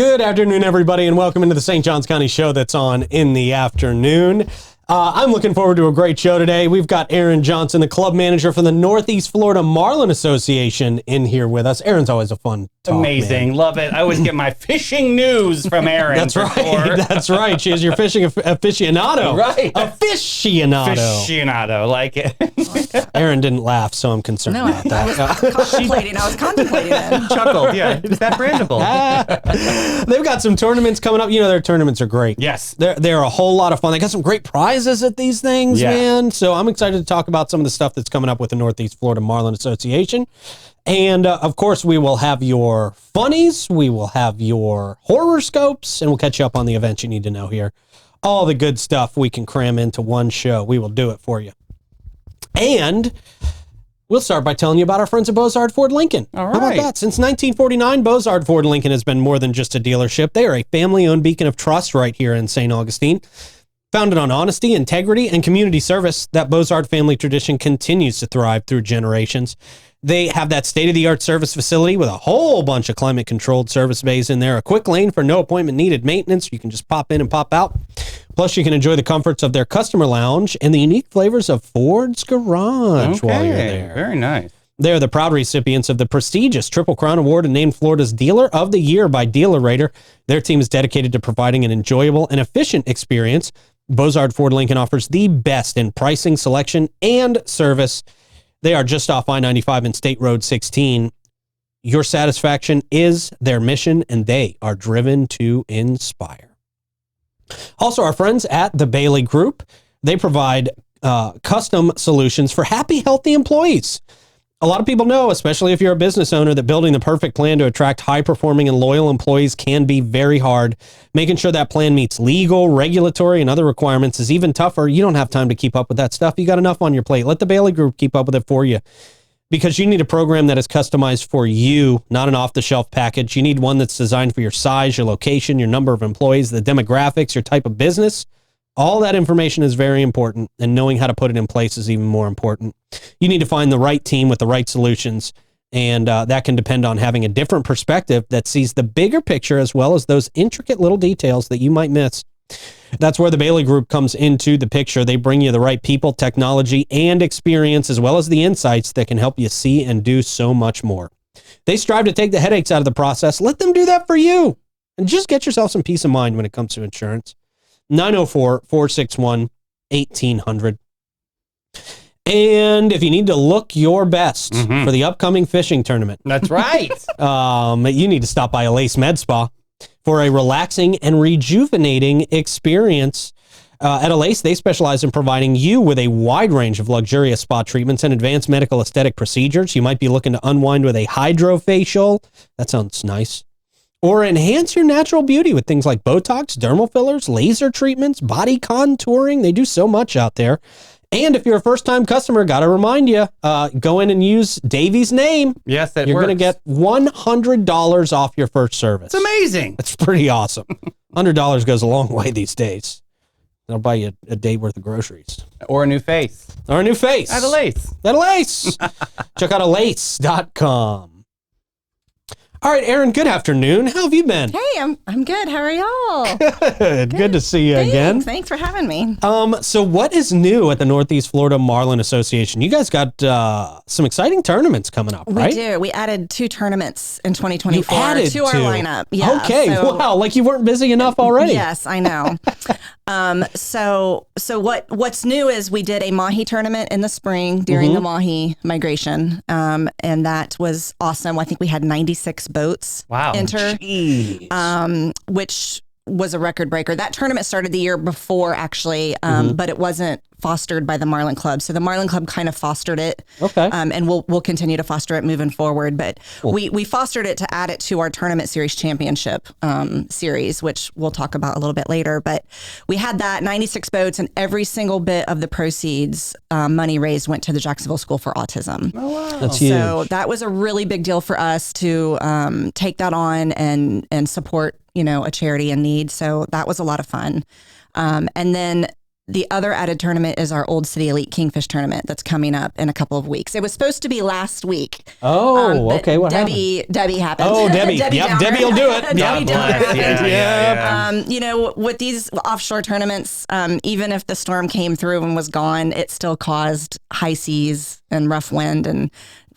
Good afternoon, everybody, and welcome into the St. Johns County show that's on in the afternoon. I'm looking forward to a great show today. We've got Erin Johnson, the club manager for the Northeast Florida Marlin Association, in here with us. Erin's always a fun talk, amazing. man. Love it. I always get my fishing news from Erin. That's right. That's right. She is your fishing aficionado. Right. Aficionado. Aficionado. Like it. Erin didn't laugh, so I'm concerned about that. I was contemplating it. Chuckled. Yeah. Is that brandable? They've got some tournaments coming up. You know, their tournaments are great. Yes. They're a whole lot of fun. They got some great prizes at these things, man. So I'm excited to talk about some of the stuff that's coming up with the Northeast Florida Marlin Association. And of course, we will have your funnies, we will have your horoscopes, and we'll catch you up on the events you need to know here. All the good stuff we can cram into one show. We will do it for you. And we'll start by telling you about our friends at Bozard Ford Lincoln. All right. How about that? Since 1949, Bozard Ford Lincoln has been more than just a dealership. They are a family-owned beacon of trust right here in St. Augustine. Founded on honesty, integrity, and community service, that Bozard family tradition continues to thrive through generations. They have that state-of-the-art service facility with a whole bunch of climate-controlled service bays in there, a quick lane for no appointment-needed maintenance. You can just pop in and pop out. Plus, you can enjoy the comforts of their customer lounge and the unique flavors of Ford's Garage while you're there. Very nice. They're the proud recipients of the prestigious Triple Crown Award and named Florida's Dealer of the Year by Dealer Rater. Their team is dedicated to providing an enjoyable and efficient experience. Bozard Ford Lincoln offers the best in pricing, selection, and service. They are just off I-95 and State Road 16. Your satisfaction is their mission, and they are driven to inspire. Also, our friends at the Bailey Group, they provide custom solutions for happy, healthy employees. A lot of people know, especially if you're a business owner, that building the perfect plan to attract high-performing and loyal employees can be very hard. Making sure that plan meets legal, regulatory, and other requirements is even tougher. You don't have time to keep up with that stuff. You got enough on your plate. Let the Bailey Group keep up with it for you, because you need a program that is customized for you, not an off-the-shelf package. You need one that's designed for your size, your location, your number of employees, the demographics, your type of business. All that information is very important, and knowing how to put it in place is even more important. You need to find the right team with the right solutions, and that can depend on having a different perspective that sees the bigger picture as well as those intricate little details that you might miss. That's where the Bailey Group comes into the picture. They bring you the right people, technology, and experience, as well as the insights that can help you see and do so much more. They strive to take the headaches out of the process. Let them do that for you, and just get yourself some peace of mind when it comes to insurance. 904-461-1800. And if you need to look your best for the upcoming fishing tournament. That's right. You need to stop by Alace Med Spa for a relaxing and rejuvenating experience. At Alace, they specialize in providing you with a wide range of luxurious spa treatments and advanced medical aesthetic procedures. You might be looking to unwind with a hydrofacial. That sounds nice. Or enhance your natural beauty with things like Botox, dermal fillers, laser treatments, body contouring. They do so much out there. And if you're a first-time customer, got to remind you, go in and use Davey's name. Yes, You're going to get $100 off your first service. It's amazing. It's pretty awesome. $100 goes a long way these days. They'll buy you a day worth of groceries. Or a new face. Or a new face. At Alace. At Alace. Check out Alace.com. All right, Erin, good afternoon. How have you been? Hey, I'm good. How are y'all? Good to see you again. Thanks for having me. So what is new at the Northeast Florida Marlin Association? You guys got some exciting tournaments coming up, right? We do. We added 2 tournaments in 2024 You added to our lineup. Yeah, okay. Wow. Like you weren't busy enough already. Yes, I know. So what's new is we did a mahi tournament in the spring during the mahi migration, and that was awesome. I think we had 96 boats enter, which was a record breaker. That tournament started the year before, actually, but it wasn't fostered by the Marlin Club. So the Marlin Club kind of fostered it. Okay. And we'll continue to foster it moving forward. But we fostered it to add it to our tournament series championship series, which we'll talk about a little bit later. But we had that 96 boats, and every single bit of the proceeds money raised went to the Jacksonville School for Autism. Oh, wow. That's huge. So that was a really big deal for us to take that on and support, a charity in need. So that was a lot of fun. And then the other added tournament is our Old City Elite Kingfish tournament that's coming up in a couple of weeks. It was supposed to be last week. Oh, okay. What Debbie happened. Oh, Debbie. Debbie Yep, Downer. Debbie will do it. Debbie Downer happened. Yeah. You know, with these offshore tournaments, even if the storm came through and was gone, it still caused high seas and rough wind, and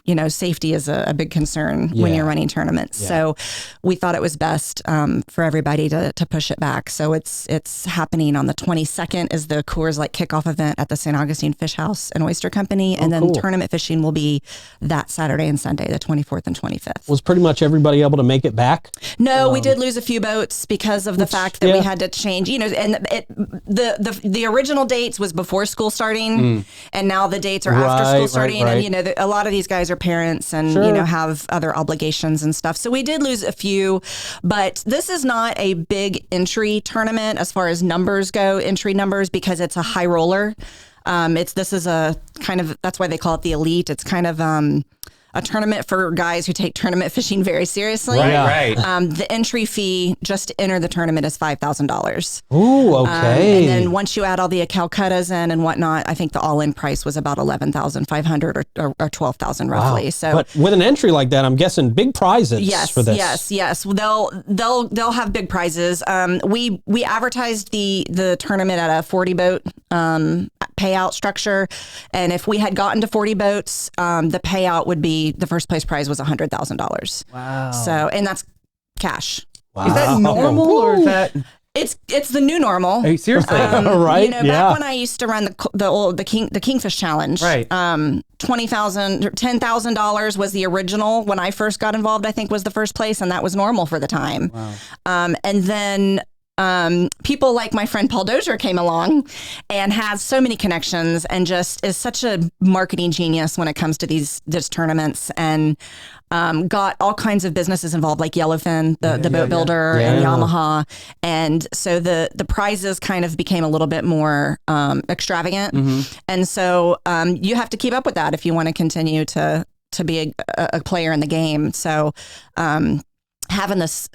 you know, safety is a big concern when you're running tournaments. Yeah. So we thought it was best for everybody to push it back. So it's happening on the 22nd is the Coors Light kickoff event at the St. Augustine Fish House and Oyster Company. And then tournament fishing will be that Saturday and Sunday, the 24th and 25th. Was pretty much everybody able to make it back? No, we did lose a few boats because of the fact that we had to change, you know, and the original dates was before school starting, and now the dates are after school starting. Right. And, you know, a lot of these guys are parents and, you know, have other obligations and stuff. So we did lose a few, but this is not a big entry tournament as far as numbers go, entry numbers, because it's a high roller. This is a kind of, that's why they call it the elite. It's kind of, a tournament for guys who take tournament fishing very seriously. Right. The entry fee just to enter the tournament is $5,000. Ooh, okay. And then once you add all the Calcuttas in and whatnot, I think the all-in price was about $11,500 or $12,000 roughly. Wow. So, but with an entry like that, I'm guessing big prizes for this. Yes. They'll have big prizes. We advertised the tournament at a 40 boat payout structure, and if we had gotten to 40 boats, the payout would be the first place prize was $100,000. Wow. So, and that's cash. Wow. Is that normal or is that? It's the new normal. Hey, seriously, right? You know, back when I used to run the Kingfish Challenge, right? $10,000 was the original when I first got involved. I think was the first place, and that was normal for the time. Wow. And then people like my friend Paul Dozier came along and has so many connections and just is such a marketing genius when it comes to these tournaments, and got all kinds of businesses involved, like Yellowfin, the boat builder, and Yamaha. And so the prizes kind of became a little bit more extravagant. And so you have to keep up with that if you want to continue to be a player in the game. So having this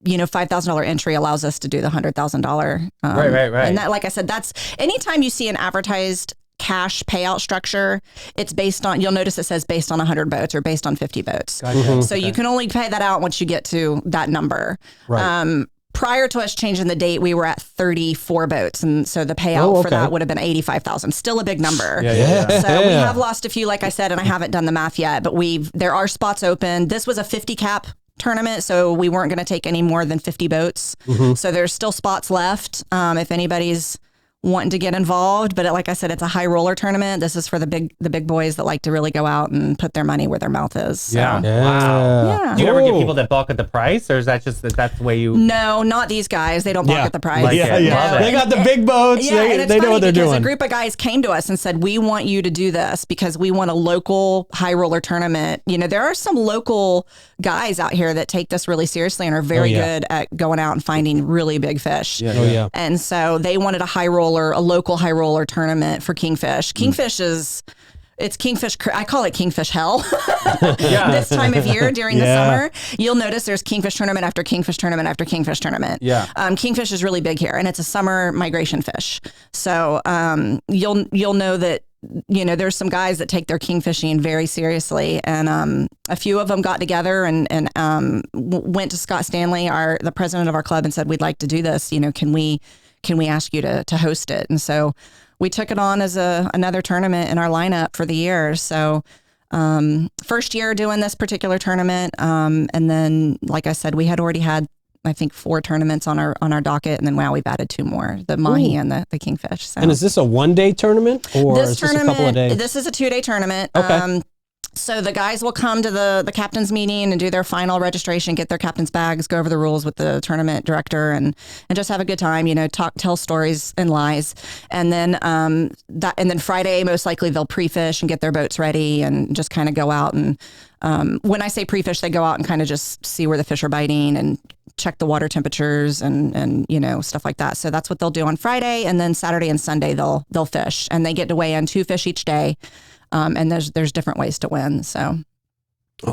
you know, $5,000 entry allows us to do the $100,000. Right. And that, like I said, that's anytime you see an advertised cash payout structure, it's based on, you'll notice it says based on 100 boats or based on 50 boats. Gotcha. So you can only pay that out once you get to that number. Right. Prior to us changing the date, we were at 34 boats. And so the payout for that would have been $85,000. Still a big number. Yeah. So we have lost a few, like I said, and I haven't done the math yet, but there are spots open. This was a 50 cap tournament, so we weren't going to take any more than 50 boats. So there's still spots left if anybody's wanting to get involved. But like I said, it's a high roller tournament. This is for the big boys that like to really go out and put their money where their mouth is. So. Yeah. Wow. Yeah. Do you ever get people that balk at the price, or is that just that's the way you? No, not these guys. They don't balk at the price. Like No. They got the big boats. They know what they're doing. A group of guys came to us and said, "We want you to do this because we want a local high roller tournament." You know, there are some local guys out here that take this really seriously and are very good at going out and finding really big fish. And so they wanted a local high roller tournament for Kingfish. Kingfish it's Kingfish. I call it Kingfish hell. This time of year during the summer, you'll notice there's Kingfish tournament after Kingfish tournament after Kingfish tournament. Kingfish is really big here, and it's a summer migration fish. So you'll know that, you know, there's some guys that take their kingfishing very seriously, and a few of them got together and went to Scott Stanley, the president of our club, and said, "We'd like to do this. You know, can we ask you to host it?" And so we took it on as another tournament in our lineup for the year. So first year doing this particular tournament, and then, like I said, we had already had, I think, 4 tournaments on our docket, and then now we've added 2 more, the mahi and the kingfish. So. And is this a one-day tournament, or is this a couple of days? This is a 2-day tournament. Okay. So the guys will come to the captain's meeting and do their final registration, get their captain's bags, go over the rules with the tournament director, and just have a good time. You know, tell stories and lies, and then Friday most likely they'll pre-fish and get their boats ready and just kind of go out and when I say pre-fish, they go out and kind of just see where the fish are biting and check the water temperatures and you know, stuff like that. So that's what they'll do on Friday, and then Saturday and Sunday they'll fish, and they get to weigh in 2 fish each day. And there's different ways to win. So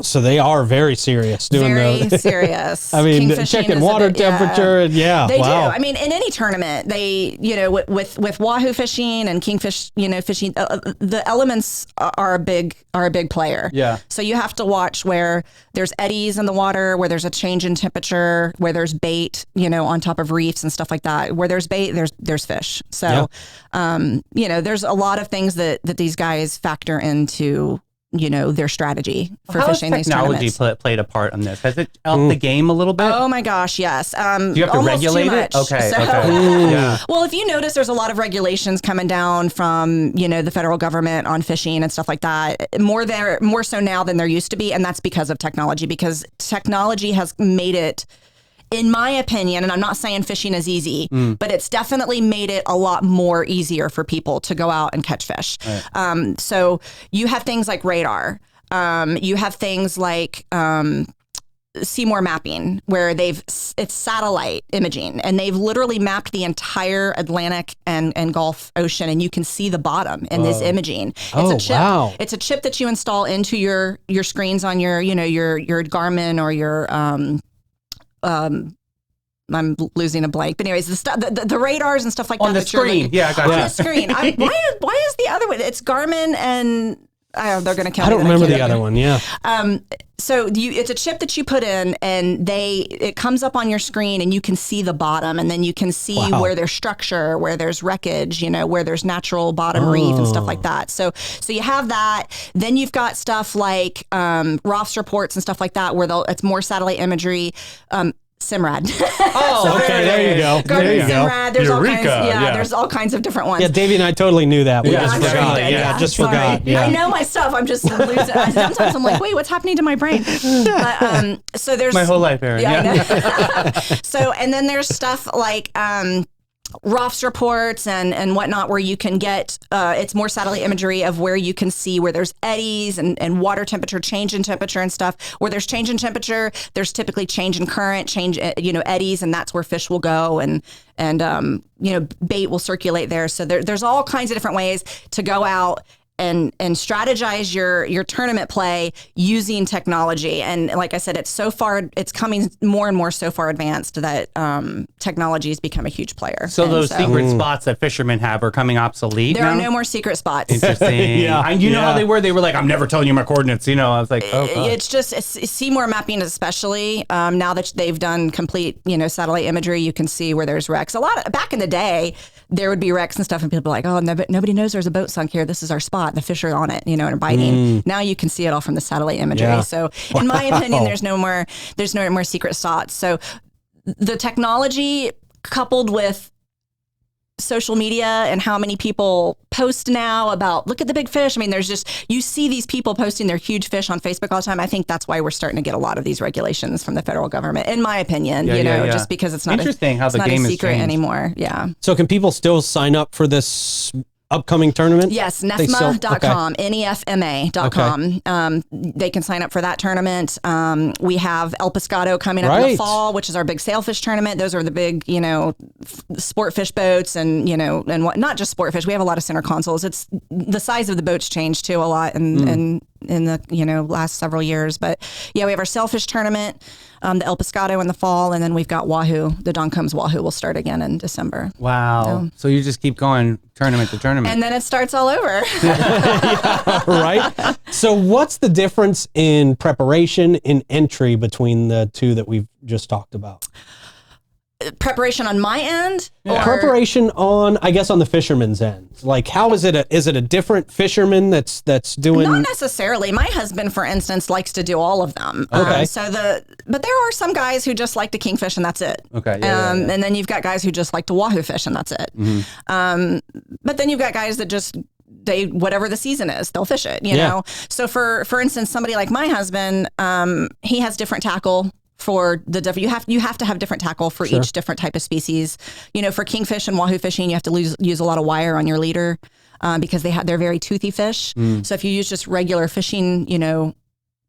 So they are very serious doing very serious. I mean, checking water temperature and they do. wow. I mean, in any tournament, they, with wahoo fishing and kingfish, fishing, the elements are a big player. Yeah. So you have to watch where there's eddies in the water, where there's a change in temperature, where there's bait, on top of reefs and stuff like that. Where there's bait, there's fish. So, there's a lot of things that these guys factor into their strategy for fishing these tournaments. Technology played a part on this? Has it upped the game a little bit? Oh my gosh, yes. Do you have to regulate it? Okay. Yeah. Well, if you notice, there's a lot of regulations coming down from the federal government on fishing and stuff like that. More so now than there used to be, and that's because of technology. Because technology has made it, in my opinion, and I'm not saying fishing is easy, but it's definitely made it a lot more easier for people to go out and catch fish. Right. So you have things like radar. You have things like Seymour mapping, where it's satellite imaging, and they've literally mapped the entire Atlantic and Gulf Ocean, and you can see the bottom in this imaging. It's a chip. Wow. It's a chip that you install into your screens on your Garmin or your I'm losing a blank, but anyways, the radars and stuff like on that. On the screen, yeah, I got on the screen. Why is the other one? It's Garmin and they're going to count. I don't remember the other one. Yeah. So it's a chip that you put in, and it comes up on your screen, and you can see the bottom, and then you can see where there's structure, where there's wreckage, where there's natural bottom reef and stuff like that. So you have that. Then you've got stuff like ROFS reports and stuff like that, where it's more satellite imagery. Simrad. Oh, okay. There you go. Garmin Simrad. There's all kinds. There's all kinds of different ones. Yeah, Davey and I totally knew that. We just forgot. Forgot. Yeah. I know my stuff. I'm just losing. Sometimes I'm like, wait, what's happening to my brain? But so there's my whole life, Erin. Yeah. So and then there's stuff like ROFS reports and whatnot, where you can get it's more satellite imagery of where you can see where there's eddies and water temperature, change in temperature and stuff. Where there's change in temperature, there's typically change in current, change eddies, and that's where fish will go, and bait will circulate there. So there's all kinds of different ways to go out and strategize your tournament play using technology. And like I said, it's coming more and more so far advanced that technology has become a huge player. So those secret spots that fishermen have are coming obsolete There now? are no more secret spots. Interesting. Yeah. You know how they were? They were like, I'm never telling you my coordinates. I was like, oh, God. It's just Seymour mapping, especially now that they've done complete, satellite imagery, you can see where there's wrecks. Back in the day, there would be wrecks and stuff, and people are like, oh, nobody knows there's a boat sunk here. This is our spot. The fish are on it, and are biting. Now you can see it all from the satellite imagery. Yeah. So in my opinion, there's no more secret spots. So the technology coupled with social media and how many people post now about, look at the big fish. I mean, you see these people posting their huge fish on Facebook all the time. I think that's why we're starting to get a lot of these regulations from the federal government, in my opinion, just because it's not interesting how the game is secret anymore. Yeah. So can people still sign up for this upcoming tournament? Yes, nefma.com, nefma.com. They can sign up for that tournament. We have El Pescado coming up in the fall, which is our big sailfish tournament. Those are the big, sport fish boats and what, not just sport fish. We have a lot of center consoles. It's the size of the boats changed too a lot in the last several years. But yeah, we have our sailfish tournament, the El Pescado in the fall, and then we've got Wahoo. The Don Combs Wahoo will start again in December. Wow. So you just keep going tournament to tournament. And then it starts all over. Yeah, right? So what's the difference in preparation and entry between the two that we've just talked about? Preparation on my end? Or preparation on the fisherman's end. Like, how is it a different fisherman that's doing? Not necessarily. My husband, for instance, likes to do all of them. Okay. But there are some guys who just like to kingfish and that's it. Okay. And then you've got guys who just like to wahoo fish and that's it. Mm-hmm. But then you've got guys that just, whatever the season is, they'll fish it, you know? So for instance, somebody like my husband, he has different tackle for the different, you have to have different tackle for each different type of species. For kingfish and wahoo fishing, you have to use a lot of wire on your leader because they're very toothy fish. So if you use just regular fishing,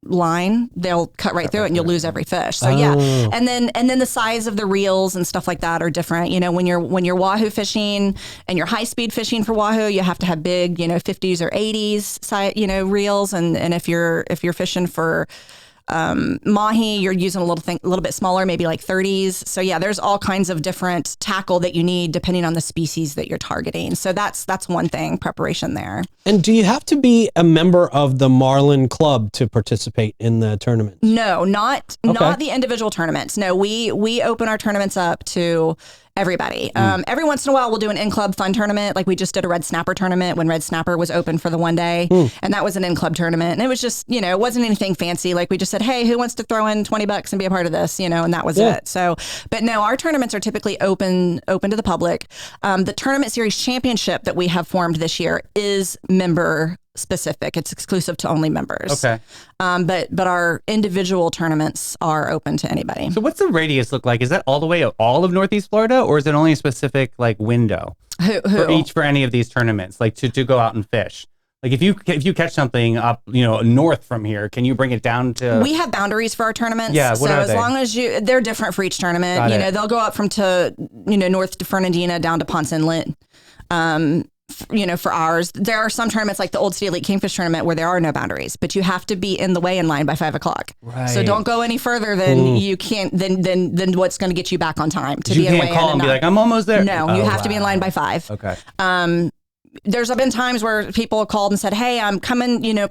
line, they'll cut right through it and you'll lose every fish. So yeah. And then the size of the reels and stuff like that are different. You know, when you're wahoo fishing and you're high speed fishing for wahoo, you have to have big, 50s or 80s size, reels. And if you're fishing for mahi, you're using a little bit smaller, maybe like 30s. So yeah, there's all kinds of different tackle that you need depending on the species that you're targeting. So that's one thing, preparation there. And do you have to be a member of the Marlin Club to participate in the tournament? No, not the individual tournaments. No, we open our tournaments up to everybody. Every once in a while, we'll do an in-club fun tournament. Like we just did a red snapper tournament when red snapper was open for the one day. And that was an in-club tournament. And it was just, it wasn't anything fancy. Like we just said, hey, who wants to throw in $20 and be a part of this? And that was it. So, but no, our tournaments are typically open to the public. The tournament series championship that we have formed this year is member specific. It's exclusive to only members. Okay. But our individual tournaments are open to anybody. So what's the radius look like? Is that all the way all of Northeast Florida, or is it only a specific window for any of these tournaments, like to go out and fish? Like if you catch something up, north from here, can you bring it down to? We have boundaries for our tournaments. Yeah, what are they? Long as they're different for each tournament. They'll go up north to Fernandina down to Ponce Inlet. For ours, there are some tournaments like the Old City Elite Kingfish tournament where there are no boundaries, but you have to be in the weigh-in line by 5 o'clock. Right. So don't go any further than you can't, than what's going to get you back on time to be in weigh-in. You can't call and be like, I'm almost there. No, you have to be in line by 5. Okay. There's been times where people called and said, hey, I'm coming into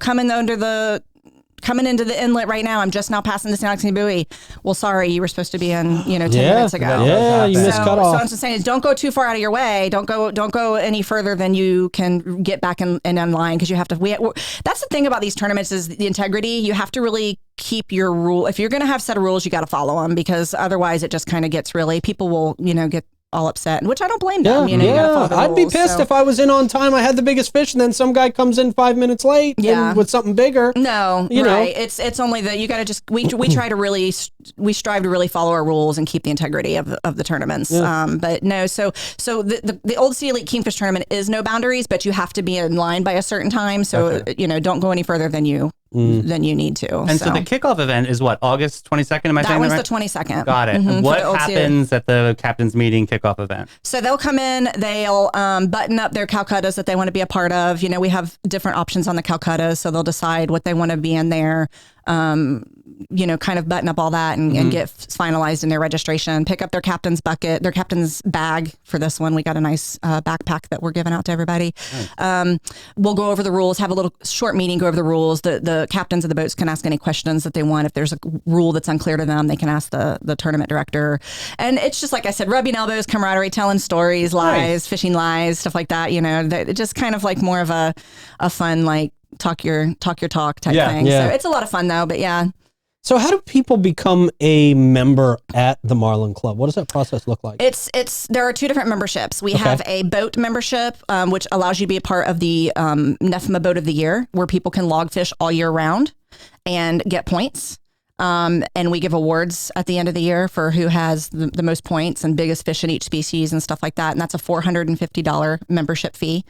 the inlet right now. I'm just now passing the San Joaquin buoy. Well, sorry, you were supposed to be in, 10 minutes ago. Yeah, you missed cut off. So I'm just saying is don't go too far out of your way. Don't go any further than you can get back in line, because you have to. That's the thing about these tournaments is the integrity. You have to really keep your rule. If you're going to have a set of rules, you got to follow them, because otherwise it just kind of gets really, people will, get all upset, which I don't blame them. I'd be pissed if I was in on time. I had the biggest fish, and then some guy comes in 5 minutes late with something bigger. No, right. It's only that you got to just we try to really strive to really follow our rules and keep the integrity of the tournaments. Yeah. But no, so the Old Sea Elite Kingfish tournament is no boundaries, but you have to be in line by a certain time. So don't go any further than you need to. And so the kickoff event is what, August 22nd? Am I saying that right? That was the 22nd. Got it. And what happens at the captain's meeting kickoff event? So they'll come in, they'll button up their Calcuttas that they want to be a part of. We have different options on the Calcuttas, so they'll decide what they want to be in there. Kind of button up all that and get finalized in their registration, pick up their captain's bucket, their captain's bag for this one. We got a nice backpack that we're giving out to everybody. Nice. We'll go over the rules, have a little short meeting, go over the rules. The captains of the boats can ask any questions that they want. If there's a rule that's unclear to them, they can ask the tournament director. And it's just, like I said, rubbing elbows, camaraderie, telling stories, lies, fishing lies, stuff like that. It's just kind of like more of a fun, like, talk your talk type thing. Yeah. So it's a lot of fun though, but yeah. So how do people become a member at the Marlin Club? What does that process look like? There are 2 different memberships. We have a boat membership, which allows you to be a part of the NEFMA Boat of the Year, where people can log fish all year round and get points. And we give awards at the end of the year for who has the most points and biggest fish in each species and stuff like that. And that's a $450 membership fee.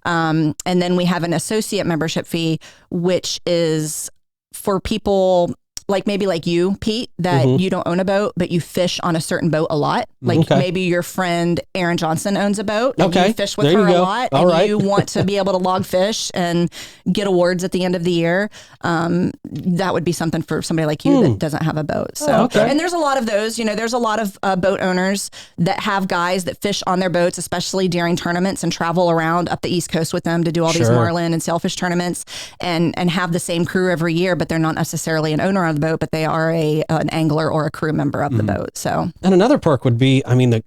And then we have an associate membership fee, which is for people like maybe like you, Pete, that you don't own a boat, but you fish on a certain boat a lot. Like maybe your friend Erin Johnson owns a boat and you fish with her a lot you want to be able to log fish and get awards at the end of the year. That would be something for somebody like you that doesn't have a boat. So, and there's a lot of those, there's a lot of boat owners that have guys that fish on their boats, especially during tournaments, and travel around up the East Coast with them to do all these marlin and sailfish tournaments and have the same crew every year, but they're not necessarily an owner on the boat, but they are an angler or a crew member of the boat. So, and another perk would be,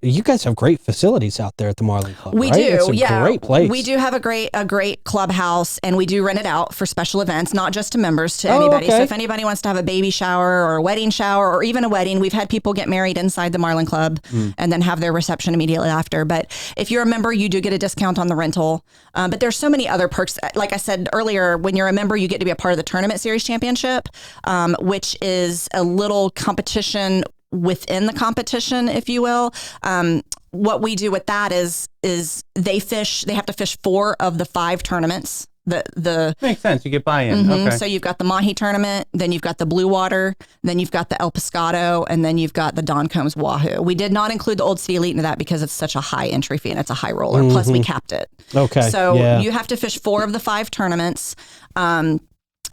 you guys have great facilities out there at the Marlin Club. We do, it's a great place. We do have a great clubhouse, and we do rent it out for special events, not just to members, to anybody. So if anybody wants to have a baby shower or a wedding shower or even a wedding, we've had people get married inside the Marlin Club and then have their reception immediately after. But if you're a member, you do get a discount on the rental. But there's so many other perks. Like I said earlier, when you're a member, you get to be a part of the Tournament Series Championship, which is a little competition within the competition, if you will. What we do with that is they have to fish 4 of the 5 tournaments The makes sense. You get buy-in. Okay. So you've got the Mahi tournament, then you've got the Blue Water, then you've got the El Pescado, and then you've got the Don Combs Wahoo. We did not include the Old City Elite into that because it's such a high entry fee and it's a high roller. Plus, we capped it. Okay. So you have to fish 4 of the 5 tournaments. And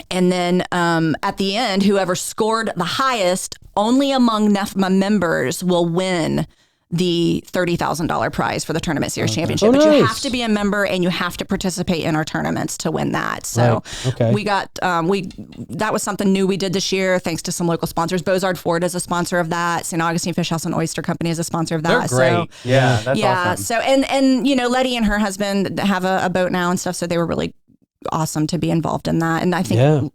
then at the end, whoever scored the highest, only among NEFMA members will win the $30,000 prize for the tournament series championship. But you have to be a member and you have to participate in our tournaments to win that. So we got, that was something new we did this year, thanks to some local sponsors. Bozard Ford is a sponsor of that. St. Augustine Fish House and Oyster Company is a sponsor of that. They're great. So, That's awesome. So, and Letty and her husband have a boat now and stuff. So they were really awesome to be involved in that. And I think,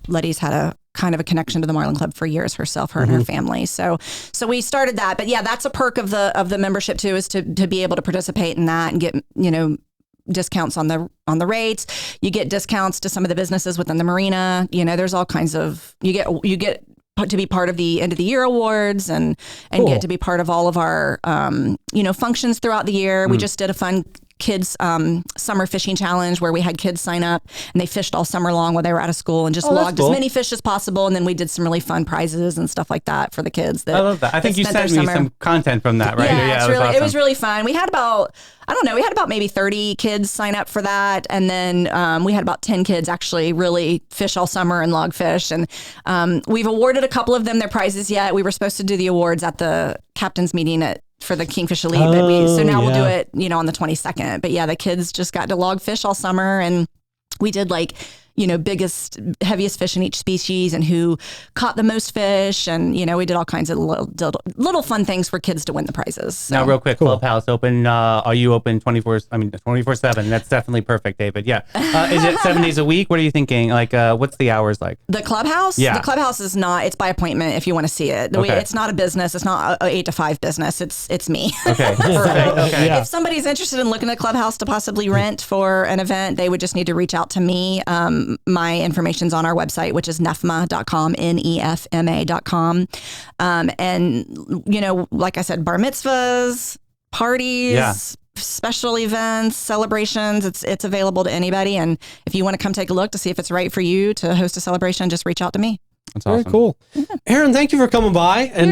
Letty's had a kind of a connection to the Marlin Club for years herself, her and her family. So we started that. But that's a perk of the membership too, is to be able to participate in that and get, discounts on the rates. You get discounts to some of the businesses within the marina. There's all kinds of, you get to be part of the end of the year awards and get to be part of all of our, functions throughout the year. We just did a fun kids summer fishing challenge where we had kids sign up and they fished all summer long while they were out of school and just logged as many fish as possible. And then we did some really fun prizes and stuff like that for the kids. I love that. I think you sent me some content from that, right? It was really fun. We had about maybe 30 kids sign up for that. And then we had about 10 kids actually really fish all summer and log fish. And we've awarded a couple of them their prizes yet. We were supposed to do the awards at the captain's meeting for the Kingfish Elite. So now we'll do it, on the 22nd. But the kids just got to log fish all summer. And we did biggest, heaviest fish in each species and who caught the most fish. And, we did all kinds of little fun things for kids to win the prizes. So. Now, real quick, Clubhouse open. Are you open 24/7? That's definitely perfect, David. Yeah. Is it 7 days a week? What are you thinking? What's the hours like? The Clubhouse? Yeah. The Clubhouse is not, it's by appointment if you want to see it. It's not a business. It's not a 8 to 5 business. It's me. Okay. Perfect. Okay. If somebody's interested in looking at Clubhouse to possibly rent for an event, they would just need to reach out to me. My information's on our website, which is nefma.com, NEFMA.com. And, like I said, bar mitzvahs, parties, special events, celebrations, it's available to anybody. And if you want to come take a look to see if it's right for you to host a celebration, just reach out to me. That's awesome. Very cool. Erin, thank you for coming by and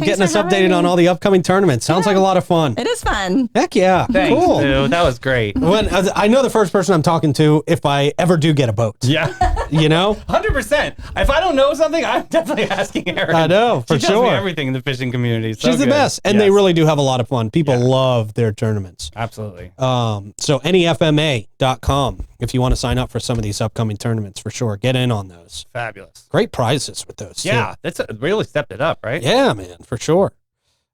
getting us updated on all the upcoming tournaments. Sounds like a lot of fun. It is fun. Heck yeah. Thanks, cool. dude. That was great. I know the first person I'm talking to if I ever do get a boat. Yeah. 100%. If I don't know something, I'm definany asking Erin. I know, for she sure. She tells me everything in the fishing community. She's the best. And they really do have a lot of fun. People love their tournaments. Absolutely. So NEFMA.com if you want to sign up for some of these upcoming tournaments, for sure. Get in on those. Fabulous. Great prizes with those. Yeah, that's really stepped it up, right? Yeah, man, for sure.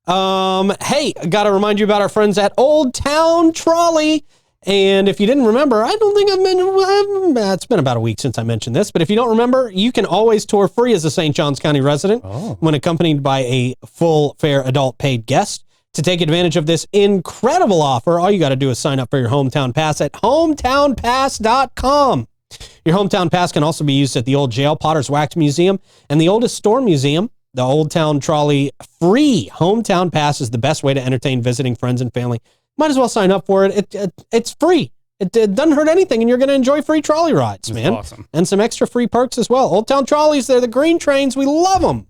Hey, got to remind you about our friends at Old Town Trolley. And if you didn't remember, I don't think it's been about a week since I mentioned this, but if you don't remember, you can always tour free as a St. Johns County resident when accompanied by a full fare adult paid guest. To take advantage of this incredible offer, all you got to do is sign up for your Hometown Pass at hometownpass.com. Your Hometown Pass can also be used at the old jail, Potter's Wax Museum, and the oldest store museum. The Old Town Trolley free Hometown Pass is the best way to entertain visiting friends and family. Might as well sign up for it. It's free. It doesn't hurt anything, and you're going to enjoy free trolley rides, man. Awesome. And some extra free perks as well. Old Town Trolleys, they're the green trains. We love them.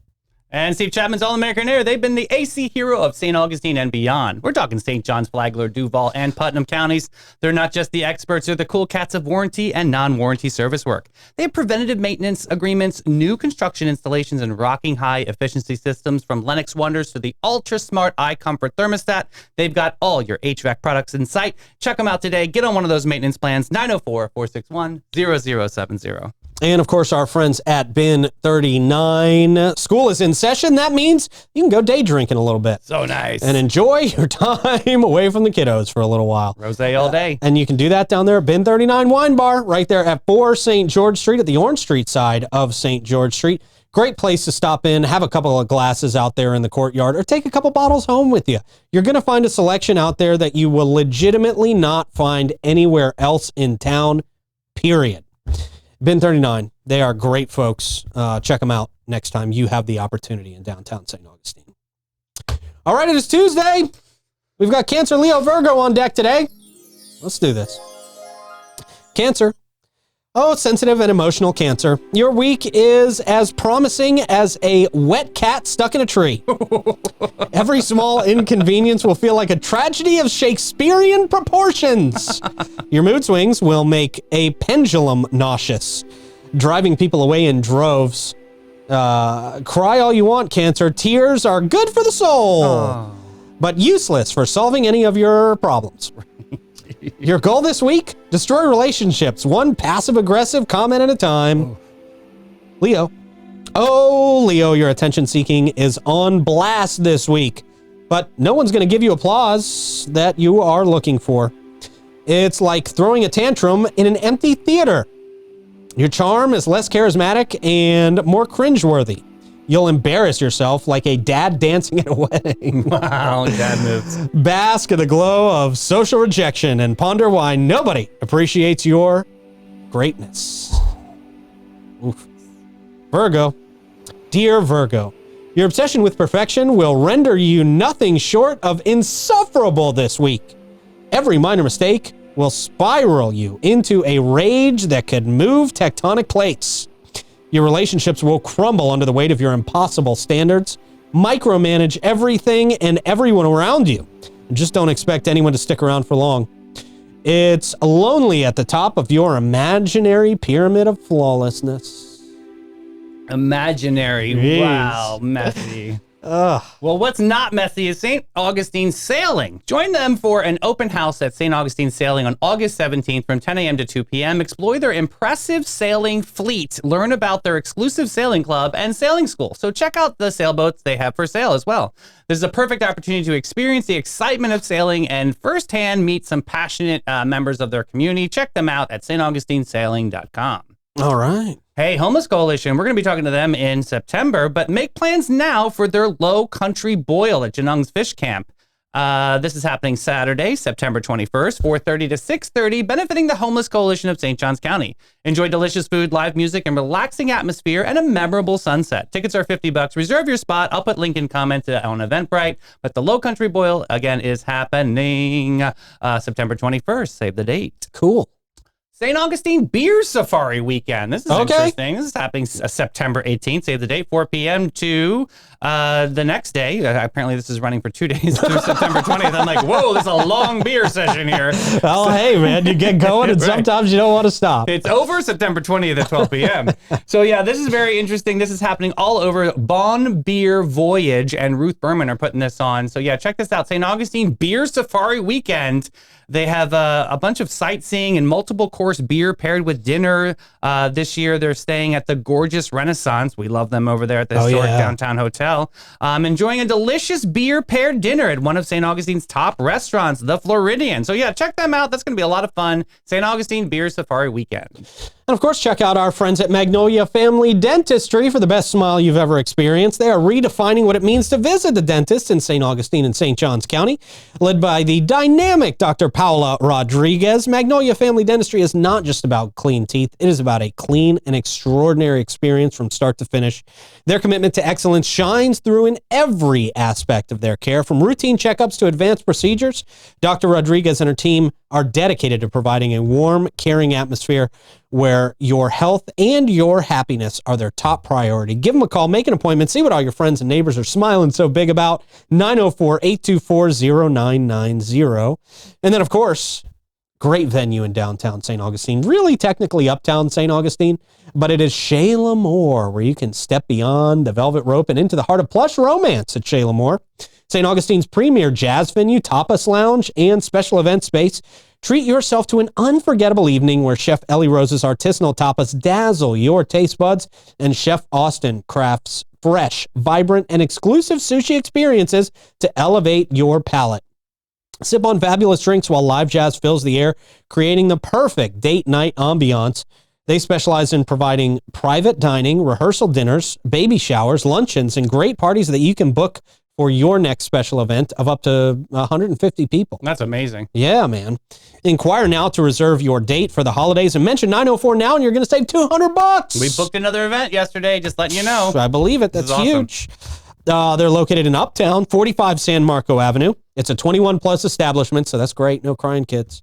And Steve Chapman's All-American Air, they've been the AC hero of St. Augustine and beyond. We're talking St. John's, Flagler, Duval, and Putnam counties. They're not just the experts, they're the cool cats of warranty and non-warranty service work. They have preventative maintenance agreements, new construction installations, and rocking high efficiency systems from Lennox Wonders to the ultra-smart iComfort thermostat. They've got all your HVAC products in sight. Check them out today. Get on one of those maintenance plans, 904-461-0070. And, of course, our friends at Bin 39. School is in session. That means you can go day drinking a little bit. So nice. And enjoy your time away from the kiddos for a little while. Rosé all day. And you can do that down there at Bin 39 Wine Bar right there at 4 St. George Street at the Orange Street side of St. George Street. Great place to stop in, have a couple of glasses out there in the courtyard, or take a couple bottles home with you. You're going to find a selection out there that you will legitimately not find anywhere else in town, period. Bin 39, they are great folks. Check them out next time you have the opportunity in downtown St. Augustine. All right, it is Tuesday. We've got Cancer, Leo, Virgo on deck today. Let's do this. Cancer, Oh, sensitive and emotional Cancer. Your week is as promising as a wet cat stuck in a tree. Every small inconvenience will feel like a tragedy of Shakespearean proportions. Your mood swings will make a pendulum nauseous, driving people away in droves. Cry all you want, Cancer. Tears are good for the soul, but useless for solving any of your problems. Your goal this week? Destroy relationships, one passive-aggressive comment at a time. Leo. Oh, Leo, your attention-seeking is on blast this week, but no one's going to give you applause that you are looking for. It's like throwing a tantrum in an empty theater. Your charm is less charismatic and more cringeworthy. You'll embarrass yourself like a dad dancing at a wedding. Wow, dad moves. Bask in the glow of social rejection and ponder why nobody appreciates your greatness. Oof. Virgo. Dear Virgo, your obsession with perfection will render you nothing short of insufferable this week. Every minor mistake will spiral you into a rage that could move tectonic plates. Your relationships will crumble under the weight of your impossible standards. Micromanage everything and everyone around you. And just don't expect anyone to stick around for long. It's lonely at the top of your imaginary pyramid of flawlessness. Imaginary. Jeez. Wow, messy. Well, what's not messy is St. Augustine Sailing. Join them for an open house at St. Augustine Sailing on August 17th from 10 a.m. to 2 p.m. Explore their impressive sailing fleet, learn about their exclusive sailing club and sailing school. So check out the sailboats they have for sale as well. This is a perfect opportunity to experience the excitement of sailing and firsthand meet some passionate members of their community. Check them out at staugustinesailing.com. All right. Hey, Homeless Coalition, we're going to be talking to them in September, but make plans now for their Low Country Boil at Janung's Fish Camp. This is happening Saturday, September 21st, 4:30 to 6:30, benefiting the Homeless Coalition of St. Johns County. Enjoy delicious food, live music, and relaxing atmosphere, and a memorable sunset. Tickets are $50. Reserve your spot. I'll put link in comment on Eventbrite. But the Low Country Boil, again, is happening September 21st. Save the date. Cool. St. Augustine Beer Safari Weekend. This is interesting. This is happening September 18th. Save the date, 4 p.m. to the next day. Apparently, this is running for 2 days through September 20th. I'm like, whoa, this is a long beer session here. Oh, hey, man, you get going and sometimes you don't want to stop. It's over September 20th at 12 p.m. So, yeah, this is very interesting. This is happening all over. Bon Beer Voyage and Ruth Berman are putting this on. So, yeah, check this out. St. Augustine Beer Safari Weekend. They have a bunch of sightseeing and multiple course beer paired with dinner. This year, they're staying at the gorgeous Renaissance. We love them over there at the historic downtown hotel. Enjoying a delicious beer paired dinner at one of St. Augustine's top restaurants, the Floridian. So yeah, check them out. That's going to be a lot of fun. St. Augustine Beer Safari Weekend. And of course, check out our friends at Magnolia Family Dentistry for the best smile you've ever experienced. They are redefining what it means to visit the dentist in St. Augustine and St. Johns County. Led by the dynamic Dr. Paula Rodriguez, Magnolia Family Dentistry is not just about clean teeth. It is about a clean and extraordinary experience from start to finish. Their commitment to excellence shines through in every aspect of their care, from routine checkups to advanced procedures. Dr. Rodriguez and her team are dedicated to providing a warm, caring atmosphere where your health and your happiness are their top priority. Give them a call, make an appointment, see what all your friends and neighbors are smiling so big about. 904-824-0990. And then, of course, great venue in downtown St. Augustine, really technically uptown St. Augustine, but it is Shayla Moore, where you can step beyond the velvet rope and into the heart of plush romance at Shayla Moore. St. Augustine's premier jazz venue, tapas lounge, and special event space. Treat yourself to an unforgettable evening where Chef Ellie Rose's artisanal tapas dazzle your taste buds, and Chef Austin crafts fresh, vibrant, and exclusive sushi experiences to elevate your palate. Sip on fabulous drinks while live jazz fills the air, creating the perfect date night ambiance. They specialize in providing private dining, rehearsal dinners, baby showers, luncheons, and great parties that you can book for your next special event of up to 150 people. That's amazing. Yeah, man. Inquire now to reserve your date for the holidays and mention 904 now and you're going to save $200. We booked another event yesterday, just letting you know. I believe it. That's huge. Awesome. They're located in Uptown, 45 San Marco Avenue. It's a 21 plus establishment, so that's great. No crying kids.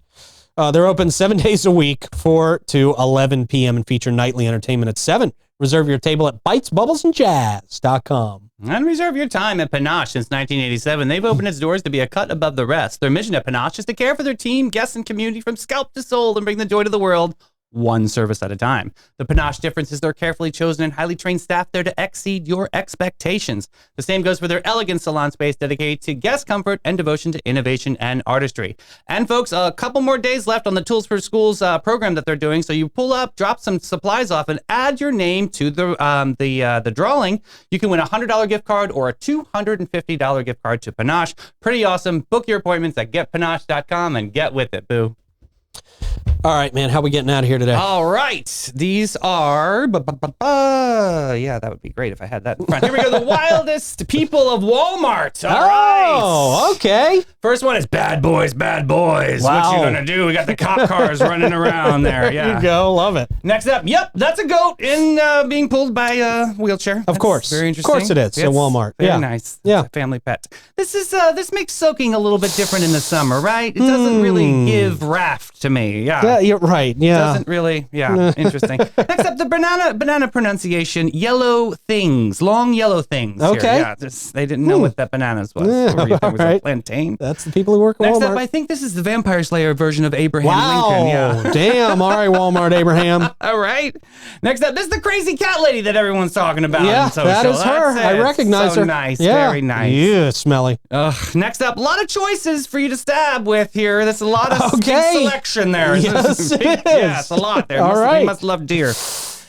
They're open 7 days a week, 4 to 11 p.m. and feature nightly entertainment at 7. Reserve your table at bitesbubblesandjazz.com. And reserve your time at Panache. Since 1987, they've opened its doors to be a cut above the rest. Their mission at Panache is to care for their team, guests, and community from scalp to soul and bring the joy to the world, one service at a time. The Panache difference is their carefully chosen and highly trained staff there to exceed your expectations. The same goes for their elegant salon space dedicated to guest comfort and devotion to innovation and artistry. And folks, a couple more days left on the Tools for Schools program that they're doing. So you pull up, drop some supplies off, and add your name to the drawing. You can win a $100 gift card or a $250 gift card to Panache. Pretty awesome. Book your appointments at getpanache.com and get with it, boo. All right, man. How we getting out of here today? All right. These are... Yeah, that would be great if I had that in front. Here we go. The wildest people of Walmart. All right. Oh, okay. First one is bad boys, bad boys. Wow. What you gonna do? We got the cop cars running around there. Yeah. There you go. Love it. Next up, yep, that's a goat in being pulled by a wheelchair. Of course. Very interesting. Of course it is. At Walmart. Very nice. Yeah. It's a family pet. This makes soaking a little bit different in the summer, right? It doesn't really give raft to me. Yeah, you're right. Yeah. Doesn't really. Yeah. Interesting. Next up, the banana pronunciation. Yellow things. Long yellow things. Okay. Here. Yeah. They didn't know what that bananas was. Yeah, What were you thinking? Was all it right. plantain? That's the people who work at Next Walmart. up, I think this is the Vampire Slayer version of Abraham Wow. Lincoln. Yeah. Damn. All right, Walmart Abraham. All right. Next up, this is the crazy cat lady that everyone's talking about. Yeah, on social. that is her. That's I it. recognize so her. Nice. Yeah. Very nice. Yeah, smelly. Next up, a lot of choices for you to stab with here. There's a lot of Okay. selection there. Yes, it is. Yeah, it's a lot there. All right. You must love deer.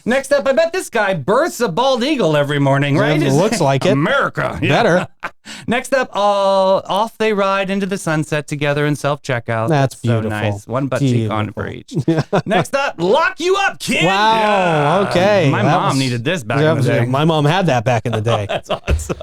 Next up, I bet this guy births a bald eagle every morning, right? It looks like it. America. Yeah. Better. Next up, off they ride into the sunset together in self-checkout. That's so beautiful. nice. One butt cheek on for each. Next up, lock you up, kid. Wow. Yeah. Okay. My mom needed this back in the day. My mom had that back in the day. That's awesome.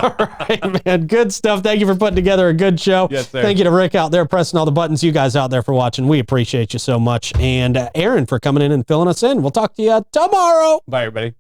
All right, man. Good stuff. Thank you for putting together a good show. Yes, sir. Thank you to Rick out there pressing all the buttons. You guys out there for watching. We appreciate you so much. And Erin for coming in and filling us in. We'll talk to you tomorrow. Bye, everybody.